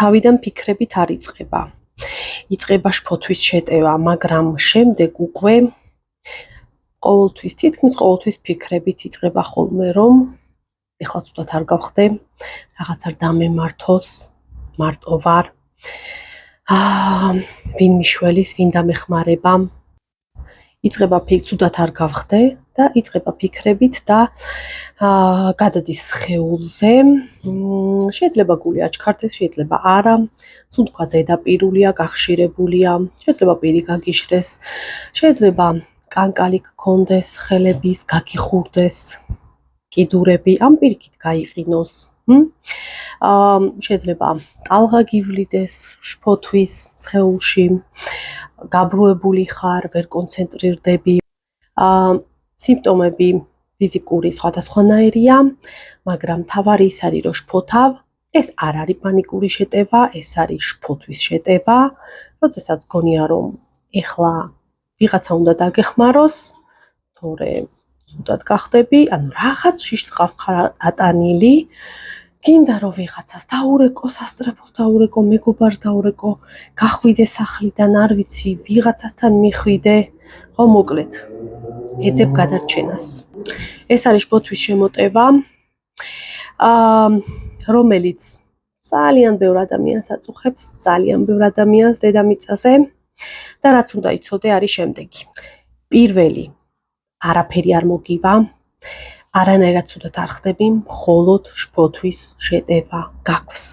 თავიდან ფიქრებით არ იწყება. იწყება შფოთვის შეტევა, მაგრამ შემდეგ უკვე თითქმის ყოველთვის ფიქრებით იწყება ხოლმე, რომ ეხლა ცუდად არ გავხდე, რაღაც არ დამემართოს, მარტო ვარ. ვინ მიშველის, ვინ დამეხმარება. იწყება ცუდად არ გავხდე და იწყება ფიქრებით და გადადის სხეულზე. შეიძლება გული აჩქარდეს, შეიძლება არა. სუნთქვა ზედაპირულია, გახშირებულია, შეიძლება პირი გაგიშრეს, შეიძლება კანკალი გქონდეს, ხელების გაგიხურდეს, კიდურები, ამ პირიქით გაიყინოს. შეიძლება ტალღა გივლიდეს შფოთვის სხეულში, გაბრუებული ხარ, ვერ კონცენტრირდები. სიმპტომები ფიზიკური სხვადასხვანაირია, მაგრამ მთავარი ის არის, რომ შფოთავ, ეს არ არის პანიკური შეტევა, ეს არის შფოთვის შეტევა, როდესაც გონია, რომ ეხლა ვიღაცა უნდა დაგეხმაროს, თორე ცუდად გახდები, ანუ რაღაც შიშწყავ ხარ ატანილი, გინდა რომ ვიღაცას დაურეკო, სასწრაფოს დაურეკო, მეგობარს დაურეკო, გახვიდე სახლიდან, არ ვიცი, ვიღაცასთან მიხვიდე, ხო მოკლედ, ეძებ გადარჩენას. ეს არის შფოთვის შემოტევა, რომელიც ძალიან ბევრ ადამიანს აწუხებს, ძალიან ბევრ ადამიანს დედამიწაზე და რაც უნდა იცოდე არის შემდეგი. პირველი, არაფერი არ მოგივა, არანაირად ცუდად არ ხდები, მხოლოდ შფოთვის შეტევა გაქვს.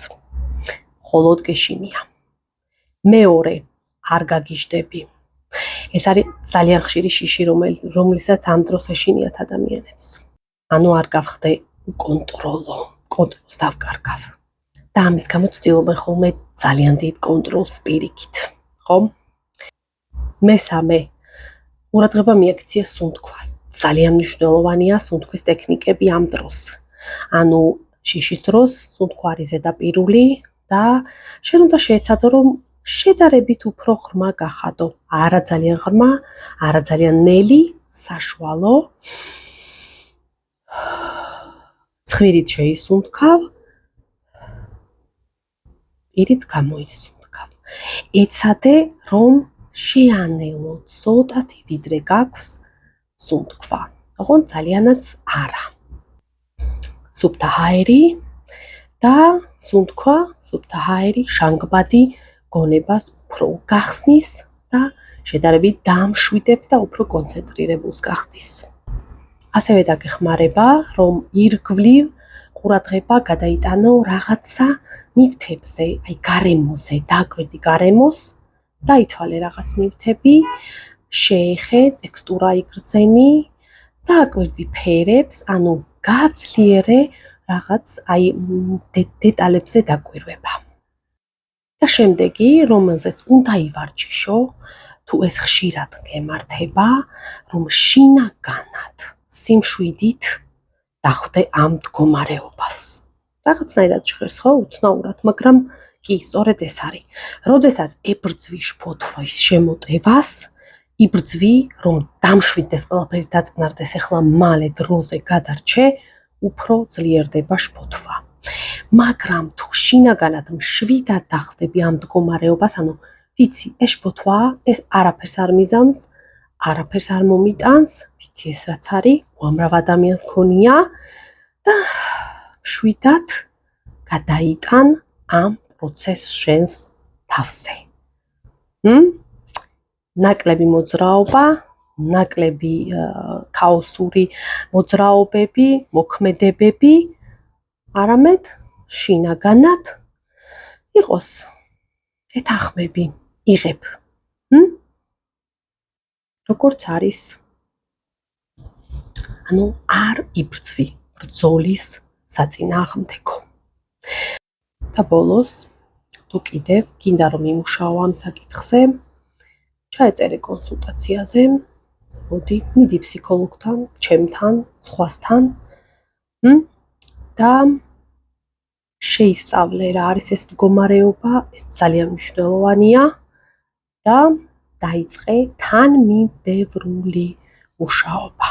მხოლოდ გეშინია. მეორე, არ გაგიჟდები. ეს არის ძალიან ხშირი შიში, რომლისაც ამ დროს ეშინიათ ადამიანებს. ანუ არ გავხდე უკონტროლო, კონტროლს დავკარგავ. და ამის გამო ცდილობენ ხოლმე ძალიან დიდ კონტროლს პირიქით, ხო? მესამე, ყურადღება მიაქცია სუნთქვას. ძალიან მნიშვნელოვანია სუნთქვის ტექნიკები ამ დროს. ანუ შიშის დროს სუნთქვა არის ზედაპირული და შენ უნდა შეეცადო, რომ შედარებით უფრო ღრმა გახადო. არა ძალიან ღრმა, არა ძალიან ნელი, საშუალო. ცხვირით შეისუნთქავ, პირით გამოისუნთქავ. ეცადე, რომ შეანელო ცოტათი ვიდრე გაქვს სუნთქვა. ოღონდ ძალიანაც არა. სუფთა ჰაერი და სუნთქვა, სუფთა ჰაერი ჟანგბადი გონებას უფრო გახსნის და შედარებით დამშვიდებს და უფრო კონცენტრირებულს გახდის. ასევე დაგეხმარება, რომ ირგვლივ ყურადღება გადაიტანო რაღაცა ნივთებზე, აი გარემოზე, დააკვირდი გარემოს, დაითვალე რაღაც ნივთები, შეეხე, ტექსტურა იგრძენი, დააკვირდი ფერებს, ანუ გაძლიერე რაღაც აი დეტალებზე დაკვირვება. და შემდეგი, რომელზეც უნდა ივარჯიშო, თუ ეს ხშირად გემართება, რომ შინაგანად, სიმშვიდით დახვდე ამ მდგომარეობას. რაღაცნაირად ჟღერს, ხო, უცნაურად, მაგრამ კი, სწორედ ეს არის. როდესაც ებრძვი შფოთვის შემოტევას, იბრძვი, რომ დამშვიდდეს ყველაფერი დაწყნარდეს, ეხლა მალე დროზე გადარჩე, უფრო ძლიერდება შფოთვა. მაგრამ თუ შინაგანად მშვიდად დახვდები ამ მდგომარეობას, ანუ ვიცი, ეს შფოთვაა, ეს არაფერს არ მიზამს, არაფერს არ მომიტანს, ვიცი ეს რაც არის, უამრავ ადამიანს ქონია და მშვიდად გადაიტან ამ პროცესს შენს თავზე. ნაკლები მოძრაობა, ნაკლები ქაოსური მოძრაობები, მოქმედებები, არამედ შინაგანად იყოს ეთანხმები, იღებ. როგორც არის. ანუ არ იბრძვი ბრძოლის საწინააღმდეგო. და ბოლოს, თუ კიდევ გინდა რომ იმუშაო ამ საკითხზე, ჩაეწერე კონსულტაციაზე, მოდი, მიდი ფსიქოლოგთან, ჩემთან, სხვასთან და შეისწავლე რა არის ეს მდგომარეობა, ეს ძალიან მნიშვნელოვანია და დაიწყე თანმიმდევრული მუშაობა.